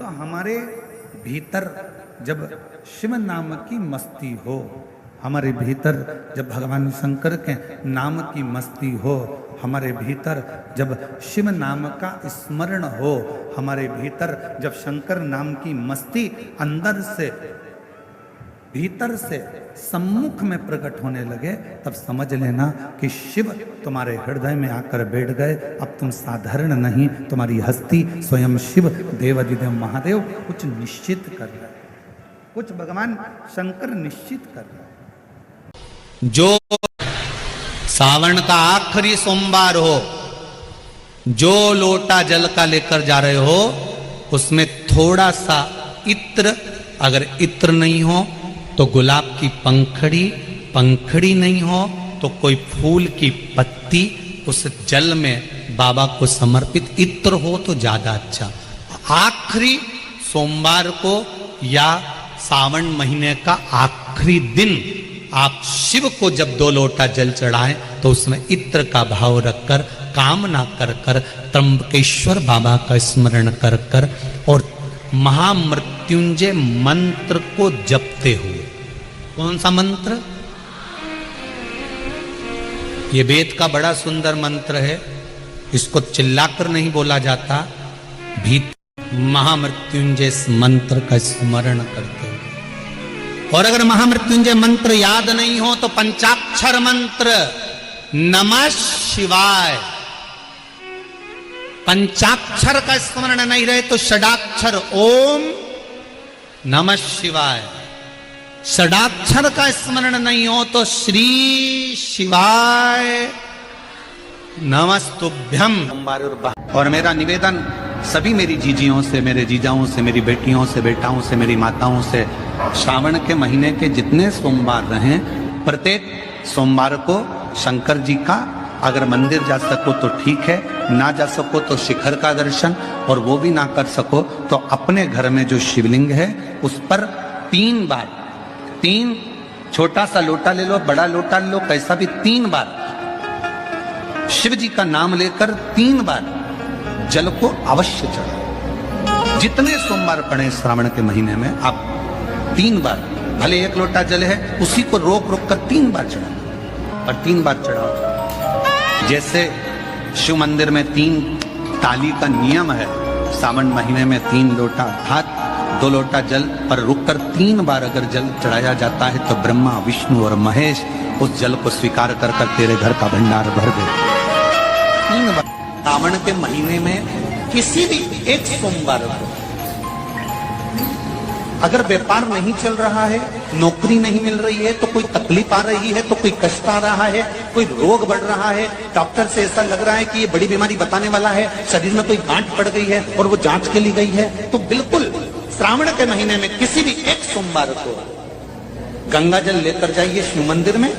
तो हमारे भीतर जब शिव नाम की मस्ती हो, हमारे भीतर जब भगवान शंकर के नाम की मस्ती हो, हमारे भीतर जब शिव नाम का स्मरण हो, हमारे भीतर जब शंकर नाम की मस्ती अंदर से भीतर से सम्मुख में प्रकट होने लगे, तब समझ लेना कि शिव तुम्हारे हृदय में आकर बैठ गए। अब तुम साधारण नहीं, तुम्हारी हस्ती स्वयं शिव देवाधिदेव महादेव कुछ निश्चित कर रहे, कुछ भगवान शंकर निश्चित कर रहे। जो सावन का आखिरी सोमवार हो, जो लोटा जल का लेकर जा रहे हो, उसमें थोड़ा सा इत्र, अगर इत्र नहीं हो तो गुलाब की पंखड़ी नहीं हो तो कोई फूल की पत्ती उस जल में बाबा को समर्पित इत्र हो तो ज्यादा अच्छा। आखिरी सोमवार को या सावन महीने का आखिरी दिन आप शिव को जब 2 लोटा जल चढ़ाएं तो उसमें इत्र का भाव रखकर, कामना कर कर, त्र्यंबकेश्वर बाबा का स्मरण कर कर और महामृत्युंजय मंत्र को जपते हुए। कौन सा मंत्र? ये वेद का बड़ा सुंदर मंत्र है, इसको चिल्लाकर नहीं बोला जाता, भीतर महामृत्युंजय मंत्र का स्मरण करते हुए। और अगर महामृत्युंजय मंत्र याद नहीं हो तो पंचाक्षर मंत्र नमः शिवाय, पंचाक्षर का स्मरण नहीं रहे तो षडाक्षर ओम नमः शिवाय, षडाक्षर का स्मरण नहीं हो तो श्री शिवाय नमस्तुभ्यम। और मेरा निवेदन सभी मेरी जीजियों से, मेरे जीजाओं से, मेरी बेटियों से, बेटाओं से, मेरी माताओं से, श्रावण के महीने के जितने सोमवार रहें, प्रत्येक सोमवार को शंकर जी का अगर मंदिर जा सको तो ठीक है, ना जा सको तो शिखर का दर्शन, और वो भी ना कर सको तो अपने घर में जो शिवलिंग है उस पर 3 बार, 3 छोटा सा लोटा ले लो, बड़ा लोटा ले लो, कैसा भी 3 बार शिव जी का नाम लेकर 3 बार जल को अवश्य चढ़ाओ। जितने सोमवार पड़े श्रावण के महीने में आप 3 बार, भले 1 लोटा जल है उसी को रोक रोक कर 3 बार चढ़ाओ, और 3 बार चढ़ाओ। जैसे शिव मंदिर में 3 ताली का नियम है, सावन महीने में 3 लोटा अर्थात 2 लोटा जल पर रुककर 3 बार अगर जल चढ़ाया जाता है तो ब्रह्मा, विष्णु और महेश उस जल को स्वीकार कर कर तेरे घर का भंडार भर दे। 3 बार सावन के महीने में किसी भी एक सोमवार को अगर व्यापार नहीं चल रहा है, नौकरी नहीं मिल रही है, तो कोई तकलीफ आ रही है, तो कोई कष्ट आ रहा है, कोई रोग बढ़ रहा है, डॉक्टर से ऐसा लग रहा है कि ये बड़ी बीमारी बताने वाला है, शरीर में कोई गांठ पड़ गई है और वो जांच के लिए गई है, तो बिल्कुल श्रावण के महीने में किसी भी एक सोमवार को गंगा जल लेकर जाइए शिव मंदिर में,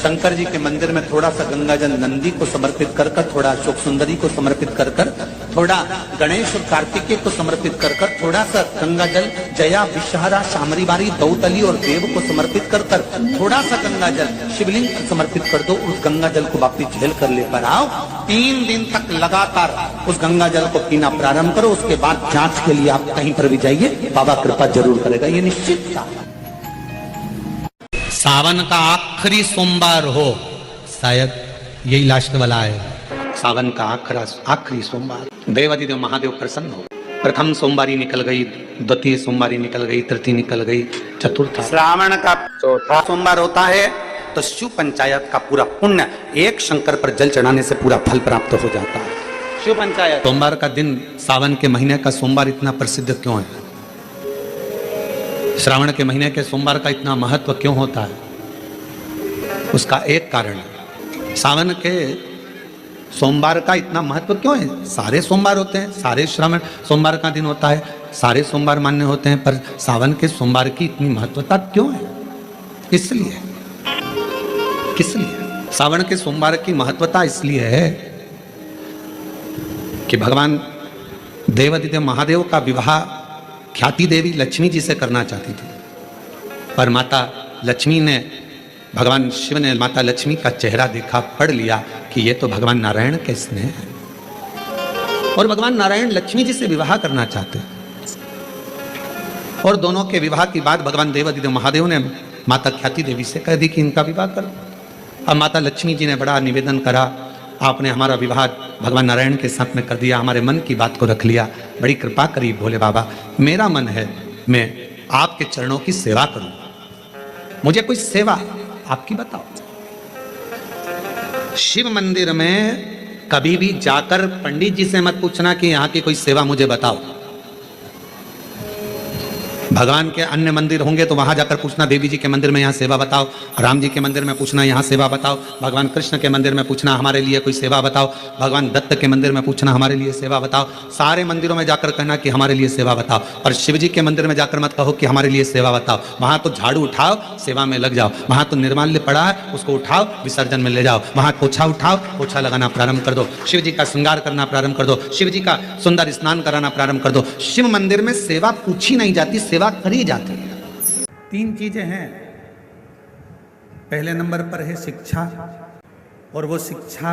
शंकर जी के मंदिर में थोड़ा सा गंगा जल नंदी को समर्पित कर कर, थोड़ा अशोक सुंदरी को समर्पित कर कर, थोड़ा गणेश और कार्तिकेय को समर्पित कर कर, थोड़ा सा गंगा जल जया, विषहरा, शामरीबारी, दौतली और देव को समर्पित कर कर, थोड़ा सा गंगा जल शिवलिंग को समर्पित कर दो। उस गंगा जल को वापिस झेल कर लेकर आओ, 3 दिन तक लगातार उस गंगा जल को पीना प्रारंभ करो। उसके बाद जांच के लिए आप कहीं पर भी जाइए, बाबा कृपा जरूर करेगा, ये निश्चित था। सावन का आखिरी सोमवार हो, शायद यही लास्ट वाला है, सावन का आखिरी सोमवार, देवाधिदेव महादेव प्रसन्न हो। प्रथम सोमवारी निकल गई, द्वितीय सोमवारी निकल गई, तृतीय निकल गई, चतुर्थ श्रावण का चौथा सोमवार होता है तो शिव पंचायत का पूरा पुण्य एक शंकर पर जल चढ़ाने से पूरा फल प्राप्त हो जाता है। शिव पंचायत सोमवार का दिन, सावन के महीने का सोमवार इतना प्रसिद्ध क्यों है? श्रावण के महीने के सोमवार का इतना महत्व क्यों होता है? उसका एक कारण है, सावन के सोमवार का इतना महत्व क्यों है? सारे सोमवार होते हैं, सारे श्रावण सोमवार का दिन होता है, सारे सोमवार मान्य होते हैं, पर सावन के सोमवार की इतनी महत्वता क्यों है? इसलिए किस लिए सावन के सोमवार की महत्वता इसलिए है कि भगवान देवाधिदेव महादेव का विवाह ख्याति देवी लक्ष्मी जी से करना चाहती थी, पर माता लक्ष्मी ने, भगवान शिव ने माता लक्ष्मी का चेहरा देखा, पढ़ लिया कि ये तो भगवान नारायण के स्नेह है, और भगवान नारायण लक्ष्मी जी से विवाह करना चाहते हैं। और दोनों के विवाह की बात भगवान देवादिदेव महादेव ने माता ख्याति देवी से कह दी कि इनका विवाह करो। अब माता लक्ष्मी जी ने बड़ा निवेदन करा, आपने हमारा विवाह भगवान नारायण के साथ में कर दिया, हमारे मन की बात को रख लिया, बड़ी कृपा करी भोले बाबा। मेरा मन है मैं आपके चरणों की सेवा करूं, मुझे कोई सेवा आपकी बताओ। शिव मंदिर में कभी भी जाकर पंडित जी से मत पूछना कि यहां की कोई सेवा मुझे बताओ। भगवान के अन्य मंदिर होंगे तो वहां जाकर पूछना, देवी जी के मंदिर में यहाँ सेवा बताओ, राम जी के मंदिर में पूछना यहाँ सेवा बताओ, भगवान कृष्ण के मंदिर में पूछना हमारे लिए कोई सेवा बताओ, भगवान दत्त के मंदिर में पूछना हमारे लिए सेवा बताओ। सारे मंदिरों में जाकर कहना कि हमारे लिए सेवा बताओ, और शिव जी के मंदिर में जाकर मत कहो कि हमारे लिए सेवा बताओ। वहां तो झाड़ू उठाओ, सेवा में लग जाओ। वहां तो निर्माल्य पड़ा है, उसको उठाओ, विसर्जन में ले जाओ। वहां पोछा उठाओ, पोछा लगाना प्रारंभ कर दो, शिव जी का श्रृंगार करना प्रारंभ कर दो, शिव जी का सुंदर स्नान कराना प्रारंभ कर दो। शिव मंदिर में सेवा पूछी नहीं जाती, सेवा करी जाती है। 3 चीजें हैं। पहले नंबर पर है शिक्षा, और वो शिक्षा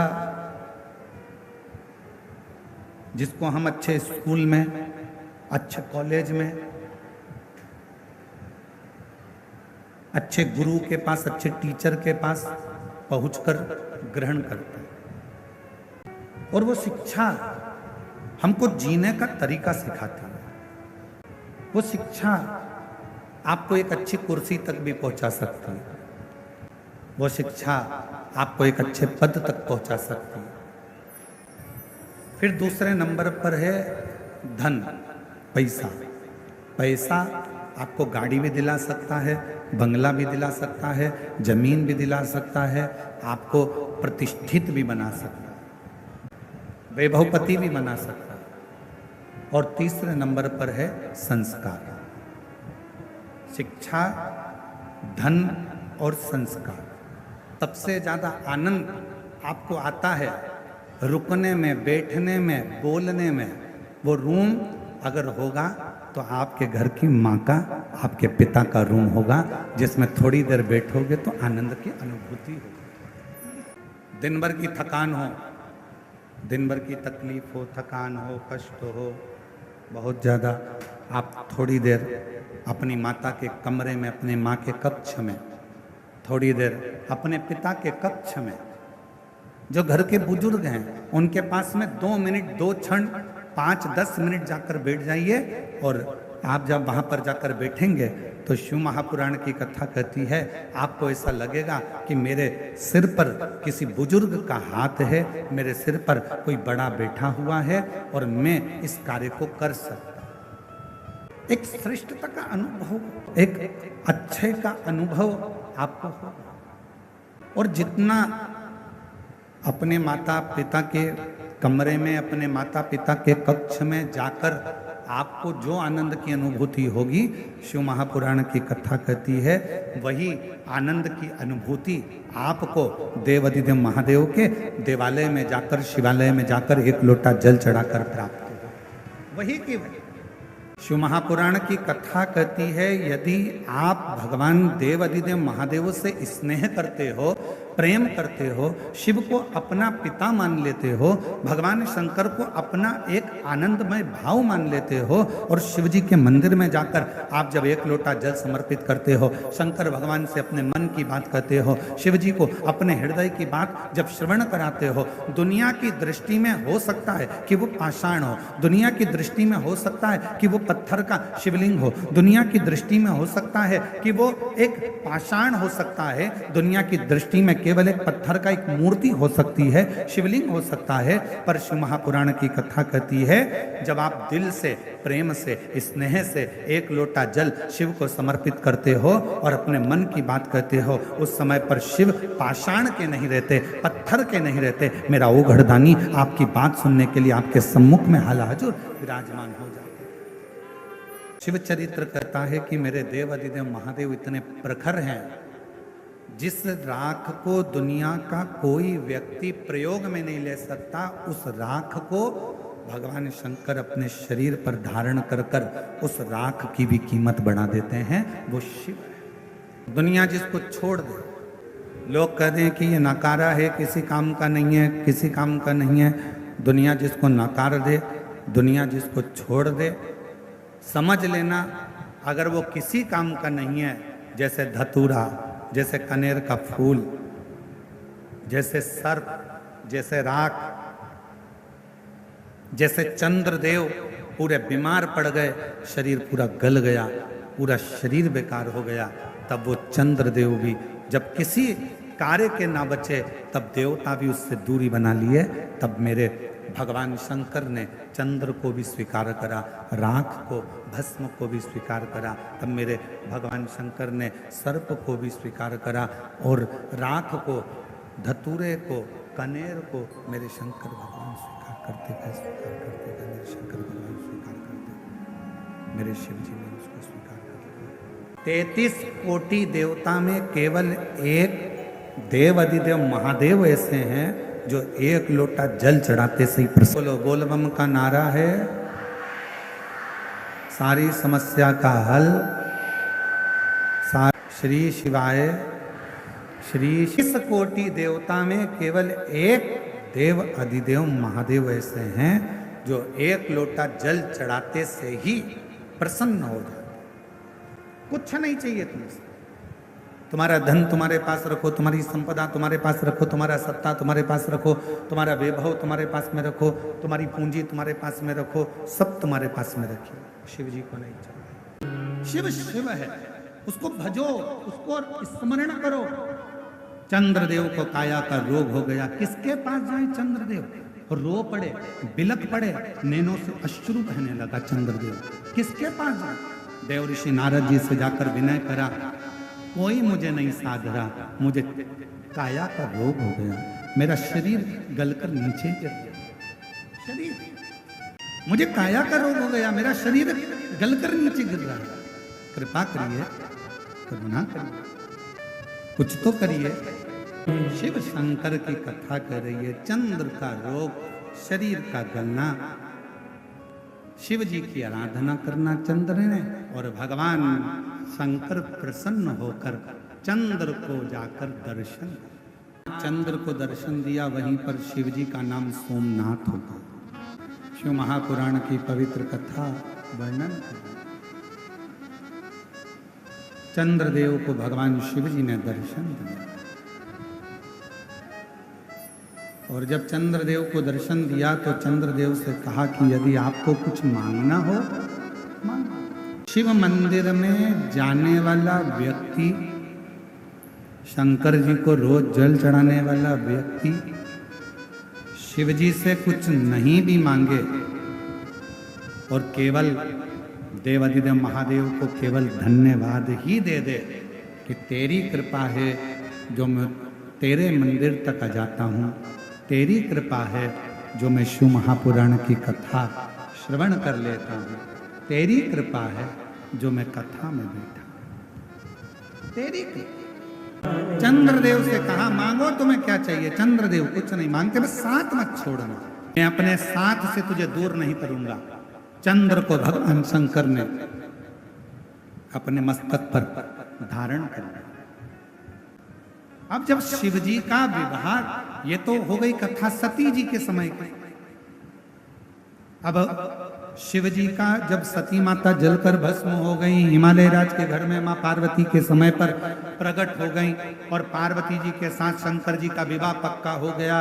जिसको हम अच्छे स्कूल में, अच्छे कॉलेज में, अच्छे गुरु के पास, अच्छे टीचर के पास पहुंचकर ग्रहण करते हैं। और वो शिक्षा हमको जीने का तरीका सिखाती है। वो शिक्षा आपको एक अच्छी कुर्सी तक भी पहुंचा सकती है। वो शिक्षा आपको एक अच्छे पद तक पहुंचा सकती है। फिर दूसरे नंबर पर है धन, पैसा। पैसा आपको गाड़ी भी दिला सकता है, बंगला भी दिला सकता है, जमीन भी दिला सकता है, आपको प्रतिष्ठित भी बना सकता है, वैभवपति भी बना सकता है। और तीसरे नंबर पर है संस्कार। शिक्षा, धन और संस्कार। सबसे ज्यादा आनंद आपको आता है रुकने में, बैठने में, बोलने में। वो रूम अगर होगा तो आपके घर की माँ का, आपके पिता का रूम होगा, जिसमें थोड़ी देर बैठोगे तो आनंद की अनुभूति होगी। दिन भर की थकान हो, दिन भर की तकलीफ हो, थकान हो, कष्ट हो बहुत ज़्यादा, आप थोड़ी देर अपनी माता के कमरे में, अपने माँ के कक्ष में, थोड़ी देर अपने पिता के कक्ष में, जो घर के बुजुर्ग हैं उनके पास में 2 मिनट, 2 क्षण, 5-10 मिनट जाकर बैठ जाइए। और आप जब वहाँ पर जाकर बैठेंगे तो शिव महापुराण की कथा कहती है, आपको ऐसा लगेगा कि मेरे सिर पर किसी बुजुर्ग का हाथ है, मेरे सिर पर कोई बड़ा बैठा हुआ है और मैं इस कार्य को कर सकता। एक श्रेष्ठता का अनुभव, एक अच्छे का अनुभव आपको होगा। और जितना अपने माता पिता के कमरे में, अपने माता पिता के कक्ष में जाकर आपको जो आनंद की अनुभूति होगी, शिव महापुराण की कथा कहती है, वही आनंद की अनुभूति आपको देवादिदेव महादेव के देवालय में जाकर, शिवालय में जाकर 1 लोटा जल चढ़ाकर प्राप्त होगा। वही की वही शिव महापुराण की कथा कहती है, यदि आप भगवान देवादिदेव महादेव से स्नेह करते हो, प्रेम करते हो, शिव को अपना पिता मान लेते हो, भगवान शंकर को अपना एक आनंदमय भाव मान लेते हो, और शिव जी के मंदिर में जाकर आप जब 1 लोटा जल समर्पित करते हो, शंकर भगवान से अपने मन की बात कहते हो, शिव जी को अपने हृदय की बात जब श्रवण कराते हो, दुनिया की दृष्टि में हो सकता है कि वो पाषाण हो, दुनिया की दृष्टि में हो सकता है कि वो पत्थर का शिवलिंग हो, दुनिया की दृष्टि में हो सकता है कि वो एक पाषाण हो सकता है, दुनिया की दृष्टि में केवल एक पत्थर का एक मूर्ति हो सकती है, शिवलिंग हो सकता है। पर शिव महापुराण की कथा कहती है, जब आप दिल से, प्रेम से, स्नेह से 1 लोटा जल शिव को समर्पित करते हो और अपने मन की बात कहते हो, उस समय पर शिव पाषाण के नहीं रहते, पत्थर के नहीं रहते। मेरा वो घड़दानी आपकी बात सुनने के लिए आपके सम्मुख में हालाजुर विराजमान हो जाते। शिव चरित्र कहता है कि मेरे देवादिदेव महादेव इतने प्रखर हैं, जिस राख को दुनिया का कोई व्यक्ति प्रयोग में नहीं ले सकता, उस राख को भगवान शंकर अपने शरीर पर धारण कर कर उस राख की भी कीमत बढ़ा देते हैं। वो शिव है। दुनिया जिसको छोड़ दे, लोग कहते हैं कि ये नकारा है, किसी काम का नहीं है, किसी काम का नहीं है। दुनिया जिसको नकार दे, दुनिया जिसको छोड़ दे, समझ लेना अगर वो किसी काम का नहीं है, जैसे धतूरा, जैसे कनेर का फूल, जैसे सर्प, जैसे राख, जैसे चंद्रदेव पूरे बीमार पड़ गए, शरीर पूरा गल गया, पूरा शरीर बेकार हो गया, तब वो चंद्रदेव भी जब किसी कार्य के ना बचे, तब देवता भी उससे दूरी बना लिए। तब मेरे भगवान शंकर ने चंद्र को भी स्वीकार करा, राख को, भस्म को भी स्वीकार करा। तब मेरे भगवान शंकर ने सर्प को भी स्वीकार करा, और राख को, धतूरे को, कनेर को मेरे शंकर भगवान स्वीकार करते गए, स्वीकार करते गए। मेरे शंकर भगवान स्वीकार करते, मेरे शिव जी ने उसको स्वीकार कर लिया। 33 कोटि देवता में केवल एक देव अधिदेव महादेव ऐसे हैं जो एक लोटा जल चढ़ाते से ही प्रसन्न। बोलो बोलबम का नारा है सारी समस्या का हल। श्री शिवाय श्री। इस कोटि देवता में केवल एक देव अधिदेव महादेव ऐसे हैं जो एक लोटा जल चढ़ाते से ही प्रसन्न हो जाते। कुछ नहीं चाहिए तुमसे। तुम्हारा धन तुम्हारे पास रखो, तुम्हारी संपदा तुम्हारे पास रखो, तुम्हारा सत्ता तुम्हारे पास रखो, तुम्हारा वैभव तुम्हारे पास में रखो, तुम्हारी पूंजी तुम्हारे पास में रखो, सब तुम्हारे पास में रखिए, शिव जी को नहीं चाहिए। शिव शिव है, उसको भजो, उसको स्मरण करो। चंद्रदेव को काया का रोग हो गया, किसके पास जाए चंद्रदेव? रो पड़े, बिलक पड़े, नैनों से अश्रु बहने लगा चंद्रदेव। किसके पास जाए? देव ऋषि नारद जी से जाकर विनय करा, कोई मुझे नहीं साध रहा, मुझे काया का रोग हो गया, मेरा शरीर गलकर नीचे गिर गया। शरीर, मुझे काया का रोग हो गया, मेरा शरीर गलकर नीचे गिर रहा है। कृपा करिए, करुणा करिए, कुछ तो करिए। शिव शंकर की कथा कर रही है। चंद्र का रोग, शरीर का गलना, शिव जी की आराधना करना चंद्र ने, और भगवान शंकर प्रसन्न होकर चंद्र को जाकर दर्शन, चंद्र को दर्शन दिया, वहीं पर शिव जी का नाम सोमनाथ होगा। शिव महापुराण की पवित्र कथा वर्णन कर, चंद्रदेव को भगवान शिव जी ने दर्शन दिया, और जब चंद्रदेव को दर्शन दिया तो चंद्रदेव से कहा कि यदि आपको कुछ मांगना हो मांगो। शिव मंदिर में जाने वाला व्यक्ति, शंकर जी को रोज जल चढ़ाने वाला व्यक्ति, शिव जी से कुछ नहीं भी मांगे और केवल देवाधिदेव महादेव को केवल धन्यवाद ही दे दे कि तेरी कृपा है जो मैं तेरे मंदिर तक आ जाता हूँ, तेरी कृपा है जो मैं शिव महापुराण की कथा श्रवण कर लेता हूँ, तेरी कृपा है जो मैं कथा में बैठा, तेरी कृपा। चंद्रदेव से कहा मांगो तुम्हें क्या चाहिए? चंद्रदेव कुछ नहीं मांगते, बस साथ मत छोड़ना, मैं अपने साथ से तुझे दूर नहीं करूंगा। चंद्र को भगवान शंकर ने अपने मस्तक पर धारण कर लिया। अब जब शिव जी का विवाह, ये तो हो गई कथा सती जी के समय की। अब शिव जी का जब सती माता जलकर भस्म हो गई, हिमालय राज के घर में मां पार्वती के समय पर प्रकट हो गई, और पार्वती जी के साथ शंकर जी का विवाह पक्का हो गया।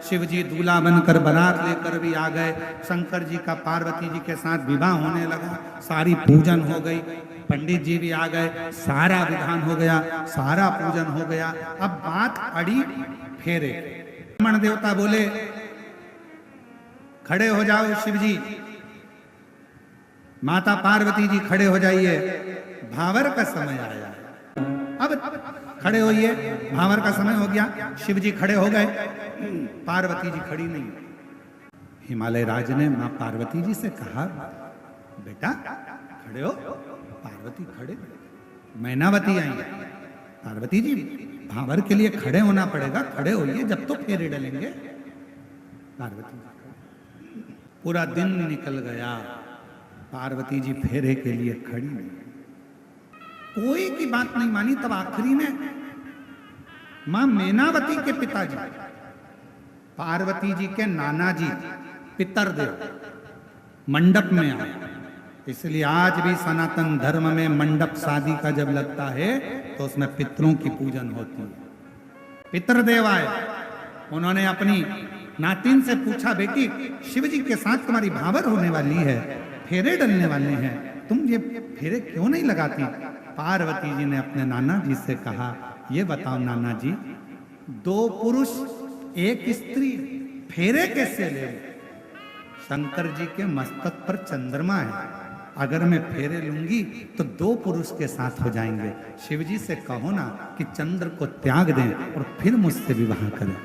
शिव जी दूल्हा बनकर बारात लेकर भी आ गए, शंकर जी का पार्वती जी के साथ विवाह होने लगा, सारी पूजन हो गई, पंडित जी भी आ गए, सारा विधान हो गया, सारा पूजन हो गया। अब बात अड़ी फेरे। ब्राह्मण देवता बोले खड़े हो जाओ शिव जी, माता पार्वती जी खड़े हो जाइए, भावर का समय आया। अब खड़े होइए, भावर का समय हो गया। शिव जी खड़े हो गए, पार्वती जी खड़ी नहीं। हिमालय राज ने मां पार्वती जी से कहा बेटा खड़े हो। पार्वती खड़े, मैनावती आई। पार्वती जी भावर के लिए खड़े होना पड़ेगा, खड़े होइए जब तो फेरे डलेंगे। पार्वती पूरा दिन निकल गया, पार्वती जी फेरे के लिए खड़ी नहीं, कोई की बात नहीं मानी। तब आखिरी में मां मैनावती के पिताजी, पार्वती जी के नाना जी पितरदेव मंडप में आए इसलिए आज भी सनातन धर्म में मंडप शादी का जब लगता है तो उसमें पितरों की पूजन होती है। पितृदेव आए, उन्होंने अपनी नातिन से पूछा, बेटी शिव जी के साथ तुम्हारी भावर होने वाली है, फेरे डलने वाले हैं, तुम ये फेरे क्यों नहीं लगाती? पार्वती जी ने अपने नाना जी से कहा, ये बताओ नाना जी, 2 पुरुष 1 स्त्री फेरे कैसे ले? शंकर जी के मस्तक पर चंद्रमा है, अगर मैं फेरे लूंगी तो 2 पुरुष के साथ हो जाएंगे। शिव जी से कहो ना कि चंद्र को त्याग दें और फिर मुझसे विवाह करें।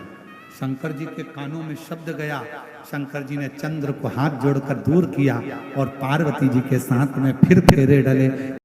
शंकर जी के कानों में शब्द गया, शंकर जी ने चंद्र को हाथ जोड़कर दूर किया और पार्वती जी के साथ में फिर फेरे डले।